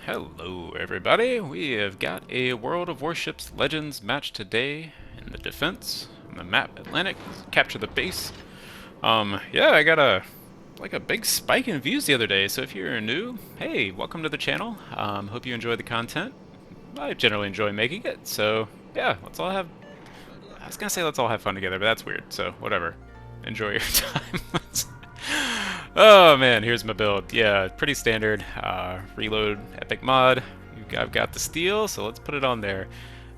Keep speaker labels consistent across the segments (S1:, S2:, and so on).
S1: Hello everybody, we have got a World of Warships Legends match today in the defense, on the map Atlantic, capture the base. Yeah, I got a big spike in views the other day, so if you're new, hey, welcome to the channel. Hope you enjoy the content. I generally enjoy making it, so yeah, I was gonna say let's all have fun together, but that's weird, so whatever. Enjoy your time. Oh man, here's my build. Yeah, pretty standard. Reload epic mod. I've got the steel, so let's put it on there.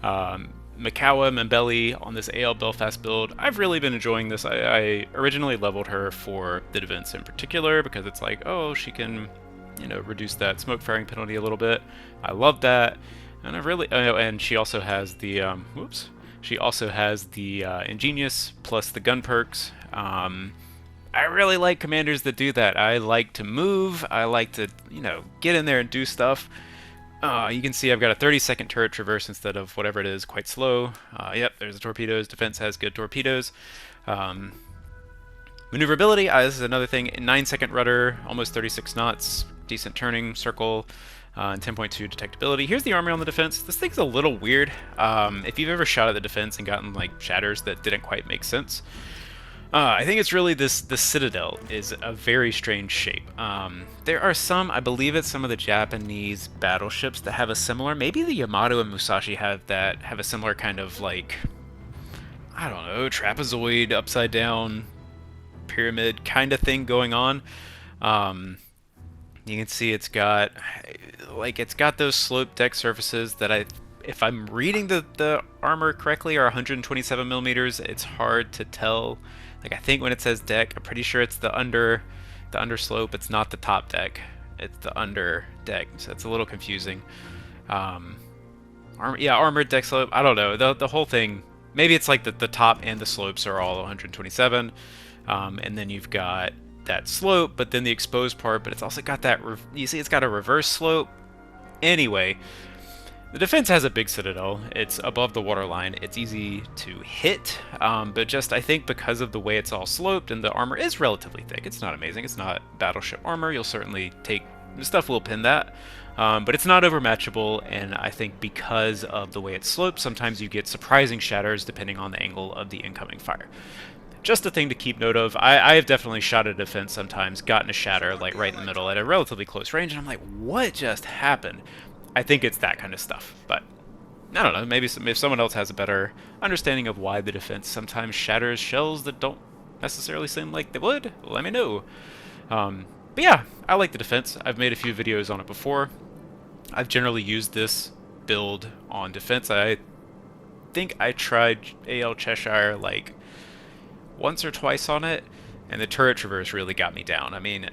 S1: Mikawa Mbeli on this AL Belfast build. I've really been enjoying this. I originally leveled her for the defense in particular because it's like, oh, she can, reduce that smoke firing penalty a little bit. I love that, and I really, and she also has the, she also has the Ingenious plus the gun perks. I really like commanders that do that. I like to move. I like to, get in there and do stuff. You can see I've got a 30-second turret traverse instead of whatever it is, quite slow. Yep, there's the torpedoes. Defense has good torpedoes. Maneuverability, this is another thing. 9-second rudder, almost 36 knots, decent turning circle, and 10.2 detectability. Here's the armor on the defense. This thing's a little weird. If you've ever shot at the defense and gotten like shatters that didn't quite make sense, I think it's really the Citadel is a very strange shape. There are some, I believe it's some of the Japanese battleships that have a similar, maybe the Yamato and Musashi have a similar kind of like, I don't know, trapezoid, upside down, pyramid kind of thing going on. You can see it's got those sloped deck surfaces that if I'm reading the armor correctly, are 127 millimeters. It's hard to tell. Like, I think when it says deck, I'm pretty sure it's the underslope. It's not the top deck. It's the under deck, so it's a little confusing. Armored deck slope. I don't know. The whole thing. Maybe it's like the top and the slopes are all 127, and then you've got that slope, but then the exposed part. But it's also got that. You see, it's got a reverse slope. Anyway. The defense has a big citadel. It's above the waterline. It's easy to hit, but just I think because of the way it's all sloped and the armor is relatively thick, it's not amazing. It's not battleship armor. You'll certainly take stuff will pin that, but it's not overmatchable. And I think because of the way it's sloped, sometimes you get surprising shatters depending on the angle of the incoming fire. Just a thing to keep note of. I have definitely shot a defense sometimes, gotten a shatter like right in the middle at a relatively close range, and I'm like, what just happened? I think it's that kind of stuff, but I don't know, maybe if someone else has a better understanding of why the defense sometimes shatters shells that don't necessarily seem like they would, let me know. But yeah, I like the defense. I've made a few videos on it before. I've generally used this build on defense. I think I tried AL Cheshire like once or twice on it, and the turret traverse really got me down. I mean,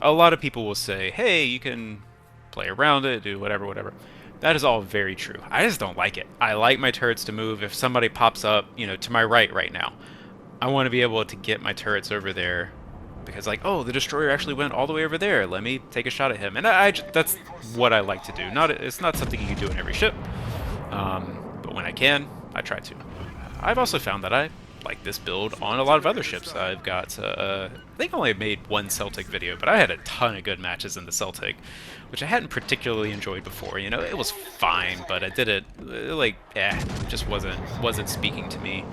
S1: a lot of people will say, hey, you can play around it, do whatever. That is all very true. I just don't like it. I like my turrets to move. If somebody pops up, to my right now, I want to be able to get my turrets over there because, like, oh, the destroyer actually went all the way over there. Let me take a shot at him. And that's what I like to do. It's not something you can do in every ship, but when I can, I try to. I've also found that I like this build on a lot of other ships. I've got, I think I only made one Celtic video, but I had a ton of good matches in the Celtic, which I hadn't particularly enjoyed before. It was fine, but I did it, just wasn't speaking to me.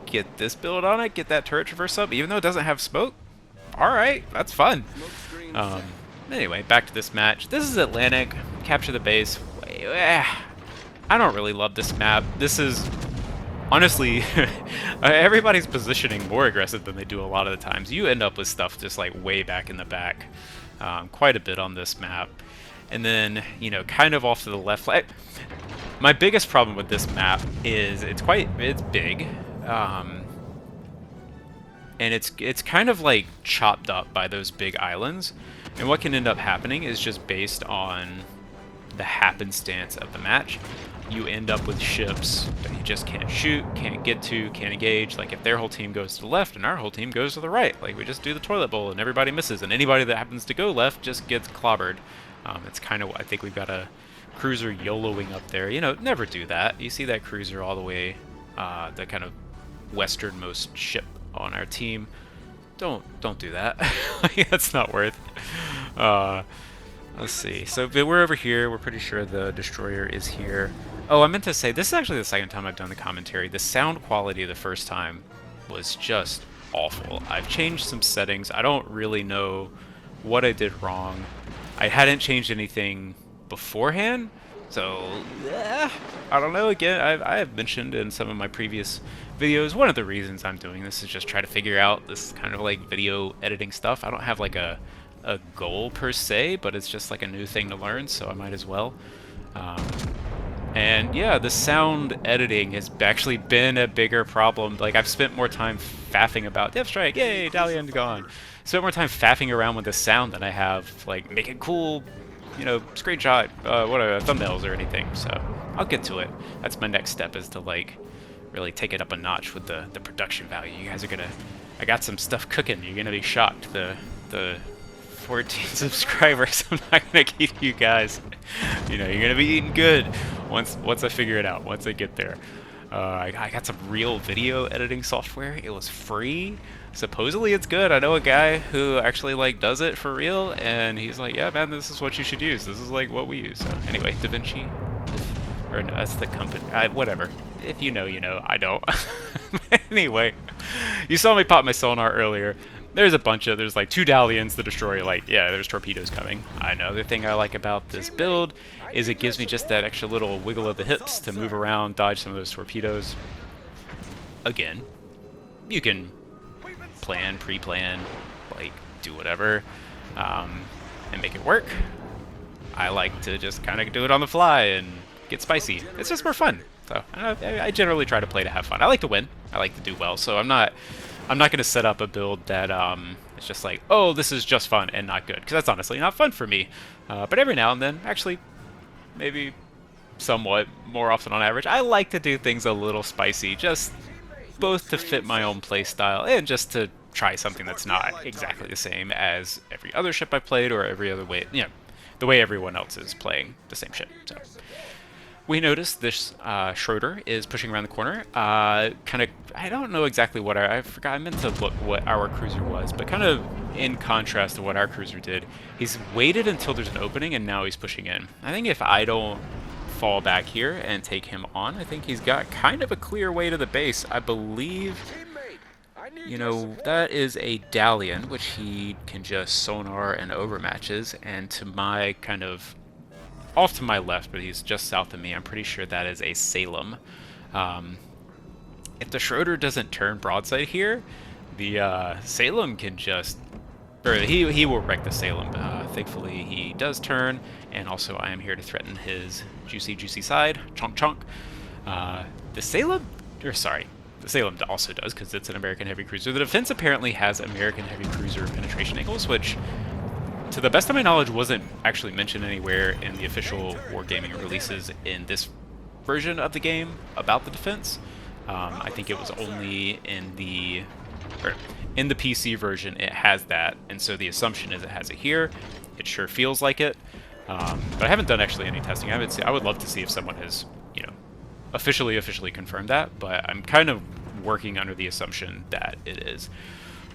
S1: Get this build on it, get that turret traverse up, even though it doesn't have smoke. Alright, that's fun. Anyway, back to this match. This is Atlantic, capture the base. I don't really love this map. This is honestly, everybody's positioning more aggressive than they do a lot of the times. You end up with stuff just like way back in the back, quite a bit on this map. And then, kind of off to the left. My biggest problem with this map is it's big, and it's kind of like chopped up by those big islands. And what can end up happening is just based on the happenstance of the match. You end up with ships that you just can't shoot, can't get to, can't engage. Like if their whole team goes to the left and our whole team goes to the right, like we just do the toilet bowl and everybody misses, and anybody that happens to go left just gets clobbered. It's kind of, I think we've got a cruiser YOLOing up there. Never do that. You see that cruiser all the way, the kind of westernmost ship on our team. Don't do that. That's not worth. Let's see. So we're over here. We're pretty sure the destroyer is here. Oh, I meant to say, this is actually the second time I've done the commentary. The sound quality the first time was just awful. I've changed some settings. I don't really know what I did wrong. I hadn't changed anything beforehand, so I don't know. Again, I have mentioned in some of my previous videos, one of the reasons I'm doing this is just try to figure out this kind of like video editing stuff. I don't have like a goal per se, but it's just like a new thing to learn, so I might as well. And yeah, the sound editing has actually been a bigger problem. Like, I've spent more time faffing about Death Strike, yay, Dalian's gone. Spent more time faffing around with the sound than I have, like, making cool, you know, screenshot, whatever, thumbnails or anything. So I'll get to it. That's my next step, is to, like, really take it up a notch with the production value. You guys are gonna, I got some stuff cooking. You're gonna be shocked. The 14 subscribers. I'm not gonna keep you guys. You know, you're gonna be eating good once I figure it out. Once I get there, I got some real video editing software. It was free. Supposedly it's good. I know a guy who actually like does it for real, and he's like, "Yeah, man, this is what you should use. This is like what we use." So anyway, DaVinci, or no, that's the company. Whatever. If you know, you know. I don't. Anyway, you saw me pop my sonar earlier. There's a bunch of, there's like 2 Dalians, the destroyer, like, yeah, there's torpedoes coming. Another thing I like about this build is it gives me just that extra little wiggle of the hips to move around, dodge some of those torpedoes. Again, you can plan, pre-plan, like, do whatever, and make it work. I like to just kind of do it on the fly and get spicy. It's just more fun. So I generally try to play to have fun. I like to win. I like to do well, so I'm not going to set up a build that it's just like, oh, this is just fun and not good, because that's honestly not fun for me. But every now and then, actually, maybe somewhat more often on average, I like to do things a little spicy, just both to fit my own play style and just to try something that's not exactly the same as every other ship I played or every other way, you know, the way everyone else is playing the same ship. So we noticed this Schroeder is pushing around the corner. Kind of, I don't know exactly what I forgot. I meant to look what our cruiser was, but kind of in contrast to what our cruiser did, he's waited until there's an opening and now he's pushing in. I think if I don't fall back here and take him on, I think he's got kind of a clear way to the base. I believe, you know, that is a Dalian, which he can just sonar and overmatches, and to my kind of off to my left, but he's just south of me, I'm pretty sure that is a Salem. If the Schroeder doesn't turn broadside here, the Salem can just, or he will wreck the Salem. Thankfully he does turn, and also I am here to threaten his juicy side. Chonk chonk. The Salem, or sorry, the Salem also does, because it's an American heavy cruiser. The Defense apparently has American heavy cruiser penetration angles, which, to the best of my knowledge, wasn't actually mentioned anywhere in the official Wargaming releases in this version of the game about the Defense. I think it was only in the PC version it has that, and so the assumption is it has it here. It sure feels like it, but I haven't done actually any testing. I would love to see if someone has, you know, officially confirmed that, but I'm kind of working under the assumption that it is.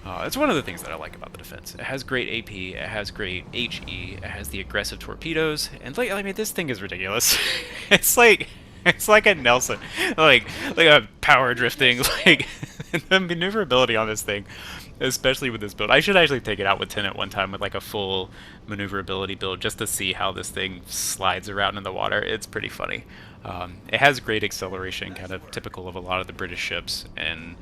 S1: It's one of the things that I like about the Defense. It has great AP, it has great HE, it has the aggressive torpedoes, and like, I mean, this thing is ridiculous. It's like a Nelson, like a power drifting, like the maneuverability on this thing, especially with this build. I should actually take it out with Tenet one time with like a full maneuverability build just to see how this thing slides around in the water. It's pretty funny. It has great acceleration, kind of typical of a lot of the British ships, and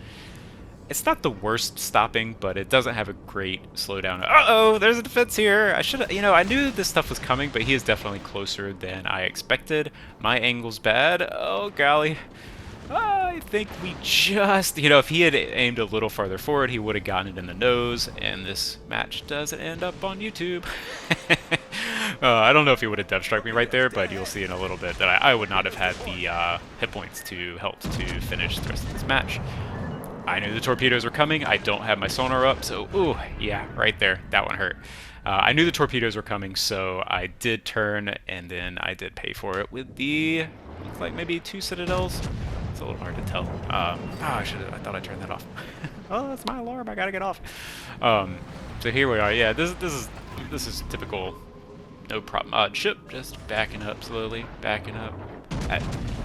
S1: it's not the worst stopping, but it doesn't have a great slowdown. Uh-oh, there's a Defense here. I should have, you know, I knew this stuff was coming, but he is definitely closer than I expected. My angle's bad. Oh, golly. I think we just, you know, if he had aimed a little farther forward, he would have gotten it in the nose, and this match doesn't end up on YouTube. I don't know if he would have dev struck me right there, but you'll see in a little bit that I would not have had the hit points to help to finish the rest of this match. I knew the torpedoes were coming. I don't have my sonar up, so, ooh, yeah, right there. That one hurt. I knew the torpedoes were coming, so I did turn, and then I did pay for it with the, looks like maybe 2 Citadels. It's a little hard to tell. I thought I turned that off. Oh, that's my alarm. I gotta get off. So here we are. Yeah, this is typical no problem. Chip just backing up slowly, backing up.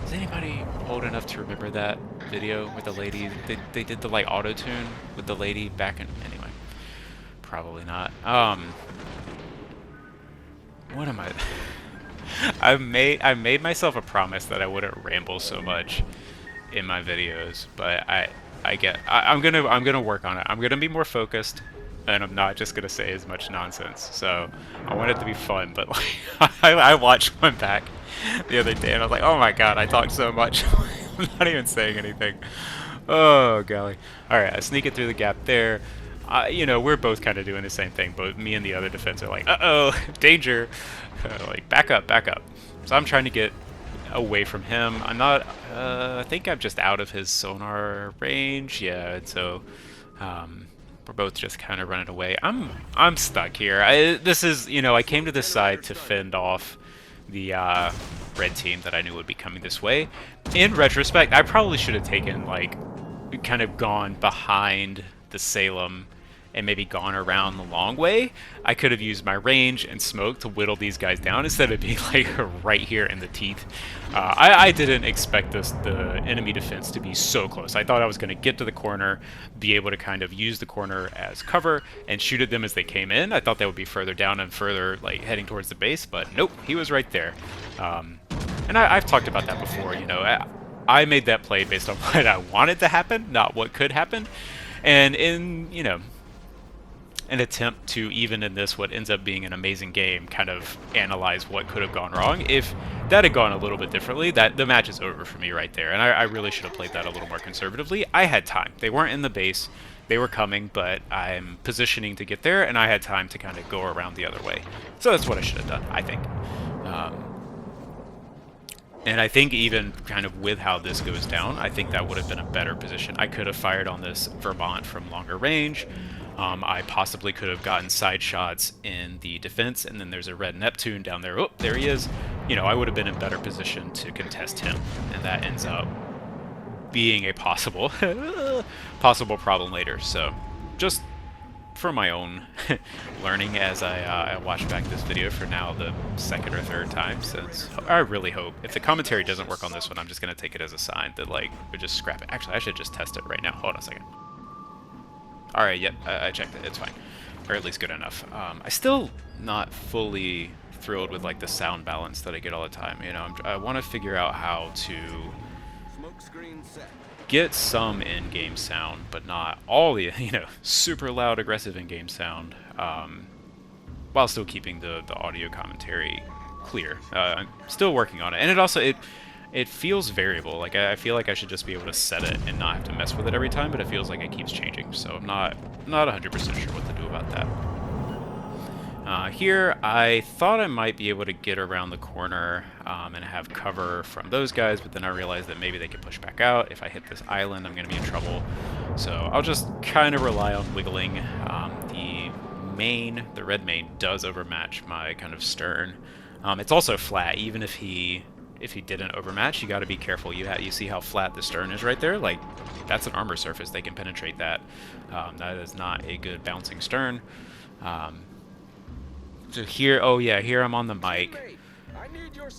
S1: Is anybody old enough to remember that video with the lady? They did the like auto tune with the lady backing. Anyway, probably not. What am I? I made myself a promise that I wouldn't ramble so much in my videos, but I'm gonna work on it. I'm gonna be more focused, and I'm not just gonna say as much nonsense. So I want it to be fun, but like I watched one back the other day, and I was like, oh my god, I talked so much. I'm not even saying anything. Oh golly. All right, I sneak it through the gap there. You know, we're both kind of doing the same thing, but me and the other defense are like, uh-oh, danger. Like, back up, back up. So I'm trying to get away from him. I'm not, I think I'm just out of his sonar range. Yeah, and so we're both just kind of running away. I'm stuck here. This is, you know, I came to this side to fend off the red team that I knew would be coming this way. In retrospect, I probably should have taken, like, kind of gone behind the Salem and maybe gone around the long way. I could have used my range and smoke to whittle these guys down instead of being like right here in the teeth. I didn't expect the enemy defense to be so close. I thought I was going to get to the corner, be able to kind of use the corner as cover and shoot at them as they came in. I thought they would be further down and further like heading towards the base, but nope, he was right there. And I've talked about that before, you know. I made that play based on what I wanted to happen, not what could happen. And in, you know, an attempt to, even in this, what ends up being an amazing game, kind of analyze what could have gone wrong. If that had gone a little bit differently, that the match is over for me right there. And I really should have played that a little more conservatively. I had time. They weren't in the base. They were coming, but I'm positioning to get there, and I had time to kind of go around the other way. So that's what I should have done, I think. And I think even kind of with how this goes down, I think that would have been a better position. I could have fired on this Vermont from longer range. I possibly could have gotten side shots in the defense, and then there's a red Neptune down there. Oh, there he is. You know, I would have been in better position to contest him, and that ends up being a possible problem later. So just for my own learning as I watch back this video for now the second or third time, since I really hope if the commentary doesn't work on this one, I'm just gonna take it as a sign that like we just scrap it. Actually, I should just test it right now. Hold on a second. All right, yep, I checked it. It's fine, or at least good enough. I still not fully thrilled with like the sound balance that I get all the time. You know, I want to figure out how to get some in-game sound, but not all the, you know, super loud, aggressive in-game sound, while still keeping the audio commentary clear. I'm still working on it, and it also it feels variable. Like I feel like I should just be able to set it and not have to mess with it every time, but it feels like it keeps changing. So I'm not 100% sure what to do about that. Here, I thought I might be able to get around the corner and have cover from those guys, but then I realized that maybe they could push back out. If I hit this island, I'm going to be in trouble. So I'll just kind of rely on wiggling. The red main does overmatch my kind of stern. It's also flat, even if he didn't overmatch, you got to be careful. You see how flat the stern is right there? Like, that's an armor surface. They can penetrate that. That is not a good bouncing stern. So here, oh yeah, here I'm on the mic.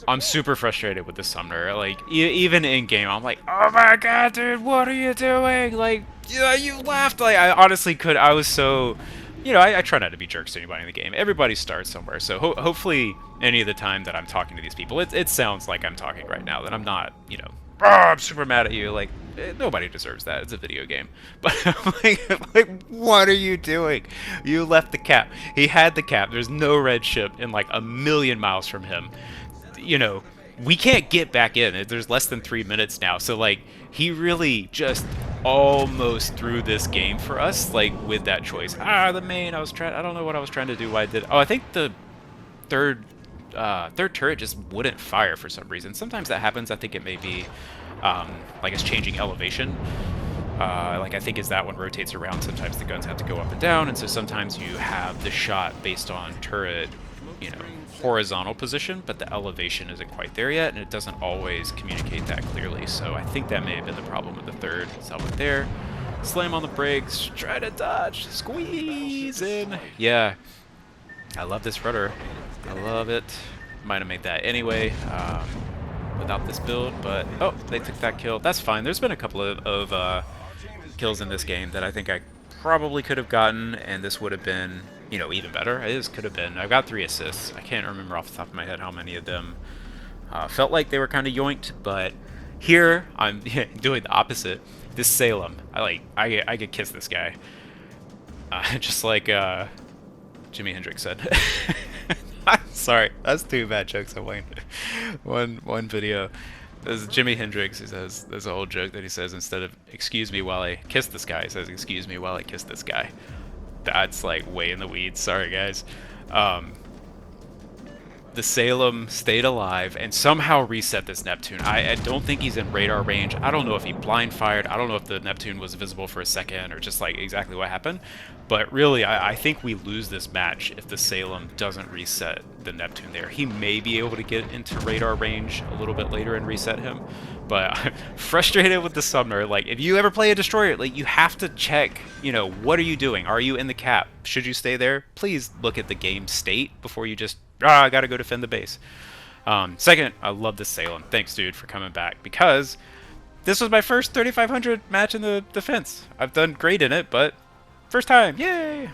S1: I'm super frustrated with the Sumner. Like, even in game, I'm like, oh my god, dude, what are you doing? Like, yeah, you left. Like, I honestly could. I was so, you know, I try not to be jerks to anybody in the game. Everybody starts somewhere. So hopefully, any of the time that I'm talking to these people, it sounds like I'm talking right now. That I'm not, you know, oh, I'm super mad at you. Like, nobody deserves that. It's a video game. But like, what are you doing? You left the cap. He had the cap. There's no red ship in like a million miles from him. You know, we can't get back in. There's less than 3 minutes now. So like, he really just almost threw this game for us. Like with that choice. The main. I don't know what I was trying to do. Why I did. Oh, I think the third turret just wouldn't fire for some reason. Sometimes that happens. I think it may be like it's changing elevation. Like I think as that one rotates around, sometimes the guns have to go up and down, and so sometimes you have the shot based on turret, you know, horizontal position, but the elevation isn't quite there yet, and it doesn't always communicate that clearly. So I think that may have been the problem with the third. So with there, slam on the brakes, try to dodge, squeeze in. Yeah, I love this rudder. I love it. Might have made that anyway without this build, but oh, they took that kill. That's fine. There's been a couple of kills in this game that I think I probably could have gotten, and this would have been, you know, even better. It is could have been. I've got 3 assists. I can't remember off the top of my head how many of them felt like they were kind of yoinked, but here I'm doing the opposite. This Salem, I could kiss this guy, just like Jimi Hendrix said. I'm sorry, that's 2 bad jokes on one video. There's Jimi Hendrix. He says there's a whole joke that he says instead of "excuse me while I kiss this guy," he says "excuse me while I kiss this guy." That's like way in the weeds. Sorry, guys. The Salem stayed alive and somehow reset this Neptune. I don't think he's in radar range. I don't know if he blind fired. I don't know if the Neptune was visible for a second or just like exactly what happened. But really, I think we lose this match if the Salem doesn't reset the Neptune there. He may be able to get into radar range a little bit later and reset him. But I'm frustrated with the Sumner. Like, if you ever play a Destroyer, like, you have to check, you know, what are you doing? Are you in the cap? Should you stay there? Please look at the game state before you just I gotta go defend the base. Second, I love this Salem. Thanks, dude, for coming back, because this was my first 3500 match in the defense. I've done great in it, but first time, yay!